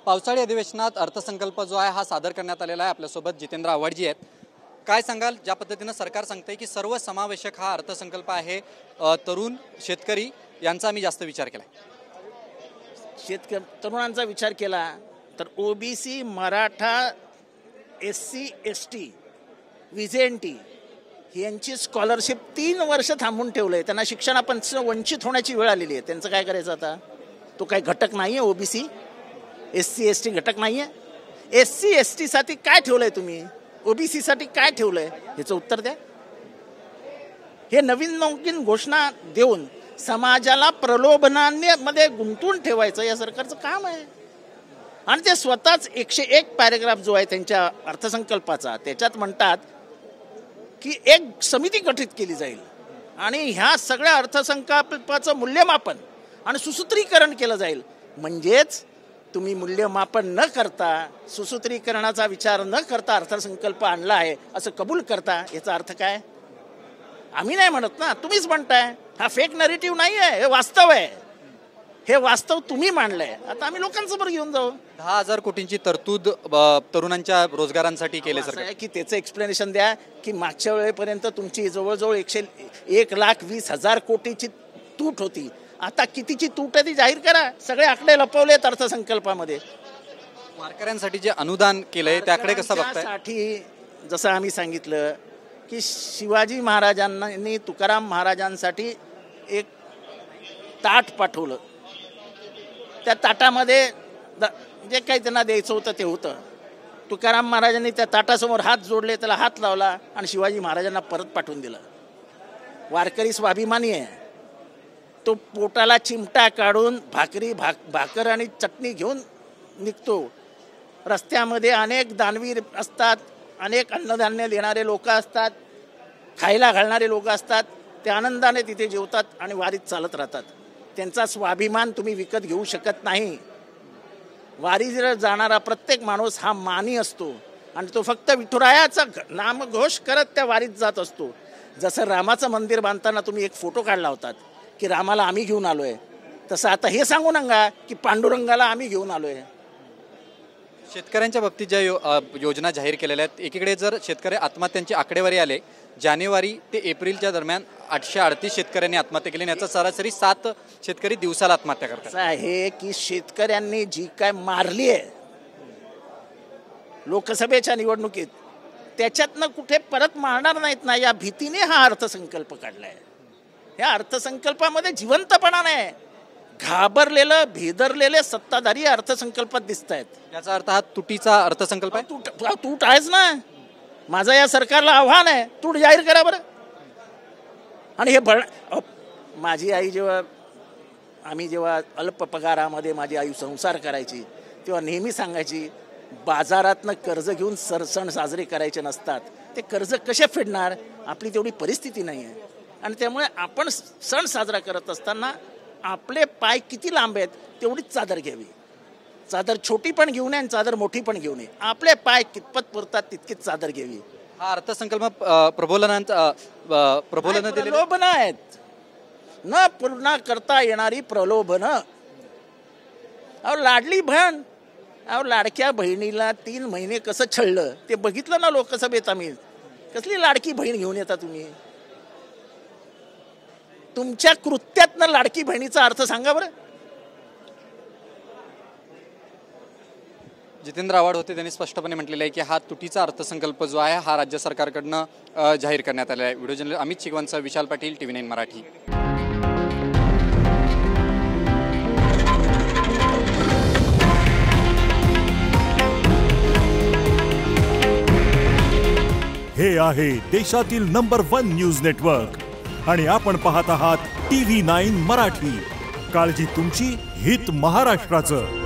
पावसाळी अधिवेशनात अर्थसंकल्प जो आहे हा सादर करण्यात आलेला आहे। आपल्यासोबत जितेंद्र आव्हाडजी आहेत। काय सांगाल, ज्या पद्धतीने सरकार सांगते की सर्वसमावेशक हा अर्थसंकल्प आहे, तरुण शेतकरी यांचा आम्ही जास्त विचार केला, तरुणांचा विचार केला तर ओबीसी, मराठा, एससी, एसटी, विजेएनटी यांची स्कॉलरशिप 3 वर्ष थांबून ठेवलंय। त्यांना शिक्षणापासून वंचित होण्याची वेळ आलेली आहे। त्यांचं काय करायचं आता? तो काही घटक नाहीये ओबीसी, एससी, एसटी घटक नाहीये। एससी, एसटी साठी काय ठेवलंय तुम्ही? ओबीसी साठी काय ठेवलंय? याचं उत्तर द्या। हे नवीन नवीन घोषणा देऊन समाजाला प्रलोभनामध्ये गुंतवून ठेवायचं या सरकारचं काम आहे। आणि ते स्वतःच 101 पॅरेग्राफ जो आहे त्यांच्या अर्थसंकल्पाचा, त्याच्यात म्हणतात की एक समिती गठीत केली जाईल आणि ह्या सगळ्या अर्थसंकल्पाचं मूल्यमापन आणि सुसूत्रीकरण केलं जाईल। म्हणजेच तुम्ही मूल्यमापन न करता, सुसूत्रीकरणाचा विचार न करता अर्थसंकल्प आणला आहे असं कबूल करता। याचा अर्थ काय? आम्ही नाही म्हणत ना, तुम्हीच म्हणताय। हा फेक नरेटिव्ह नाही आहे, हे वास्तव आहे। हे वास्तव तुम्ही मांडलंय। आता आम्ही लोकांसमोर घेऊन जाऊ। 10,000 कोटींची तरतूद तरुणांच्या रोजगारांसाठी केले सरकार की त्याचं एक्सप्लेनेशन द्या की मागच्या वेळेपर्यंत तुमची जवळजवळ 1,20,000 कोटीची तूट होती। आता कितीची तूट आहे ती जाहीर करा। सगळे आकडे लपवलेत अर्थसंकल्पामध्ये। वारकऱ्यांसाठी जे अनुदान केलंय त्याकडे कसं बघताय? साठी जसं आम्ही सांगितलं की शिवाजी महाराजांनी तुकाराम महाराजांसाठी एक ताट पाठवलं। त्या ताटामध्ये जे काही त्यांना द्यायचं होतं ते होतं। तुकाराम महाराजांनी त्या ताटासमोर हात जोडले, त्याला हात लावला आणि शिवाजी महाराजांना परत पाठवून दिलं। वारकरी स्वाभिमानी आहे। तो पोटाला चिमटा काढून भाकर आणि चटणी घेऊन निघतो। रस्त्यामध्ये अनेक दानवीर असतात, अनेक अन्नधान्य देणारे लोक असतात, खायला घालणारे लोक असतात। ते आनंदाने तिथे जेवतात आणि वारीत चालत राहतात। त्यांचा स्वाभिमान तुम्ही विकत घेऊ शकत नाही। वारीला जाणारा प्रत्येक माणूस हा मानी असतो आणि तो फक्त विठुरायाचा नामघोष करत त्या वारीत जात असतो। जसं रामाचं मंदिर बांधताना तुम्ही एक फोटो काढला होतात की रामाला आम्ही घेऊन आलोय, तसं आता हे सांगू नका की पांडुरंगाला आम्ही घेऊन आलोय। शेतकऱ्यांच्या बाबतीत ज्या योजना जाहीर केलेल्या आहेत, एकीकडे जर शेतकरी आत्महत्यांची आकडेवारी आले, जानेवारी ते एप्रिलच्या दरम्यान 838 शेतकऱ्यांनी आत्महत्या केली। याचा सरासरी 7 शेतकरी दिवसाला आत्महत्या करतात। असं आहे की शेतकऱ्यांनी जी काय मारली आहे लोकसभेच्या निवडणुकीत, त्याच्यातनं कुठे परत मारणार नाहीत ना, या भीतीने हा अर्थसंकल्प काढलाय। या अर्थसंकल्पामध्ये जिवंतपणा नाही। घाबरलेलं, भेदरलेले सत्ताधारी अर्थसंकल्पात दिसत आहेत। याचा अर्थ हा तुटीचा अर्थसंकल्प आहे। तूट आहेच ना। माझं या सरकारला आव्हान आहे, तूट जाहीर करा बरं। आणि हे माझी आई आम्ही जेव्हा अल्प पगारामध्ये माझी आई संसार करायची तेव्हा नेहमी सांगायची, बाजारातनं कर्ज घेऊन सण साजरे करायचे नसतात। ते कर्ज कसे फेडणार? आपली तेवढी परिस्थिती नाही आहे। आणि त्यामुळे आपण सण साजरा करत असताना आपले पाय किती लांब आहेत तेवढीच चादर घ्यावी। चादर छोटी पण घेऊ नये आणि चादर मोठी पण घेऊ नये। आपले पाय कितपत पुरतात तितकीच चादर घ्यावी। हा अर्थसंकल्प प्रबोधन आहेत, न पूर्ण करता येणारी प्रलोभनं। अहो लाडली बहीण, अहो लाडक्या बहिणीला 3 महिने कसं छळलं ते बघितलं ना लोकसभेत आम्ही। कसली लाडकी बहीण घेऊन येता तुम्ही? तुमच्या कृत्यातनं लाडकी बहिणीचा अर्थ सांगा बरं। जितेंद्र आव्हाड होते, त्यांनी स्पष्टपणे म्हटलेलं आहे की हा तुटीचा अर्थसंकल्प जो आहे हा राज्य सरकारकडनं जाहीर करण्यात आलेला आहे। Video journalist Amit चिगवानसह Vishal Patil, TV9 Marathi. हे आहे देशातील नंबर 1 न्यूज नेटवर्क आणि आपण पाहत आहात TV9 मराठी। काळजी तुमची, हित महाराष्ट्राचं।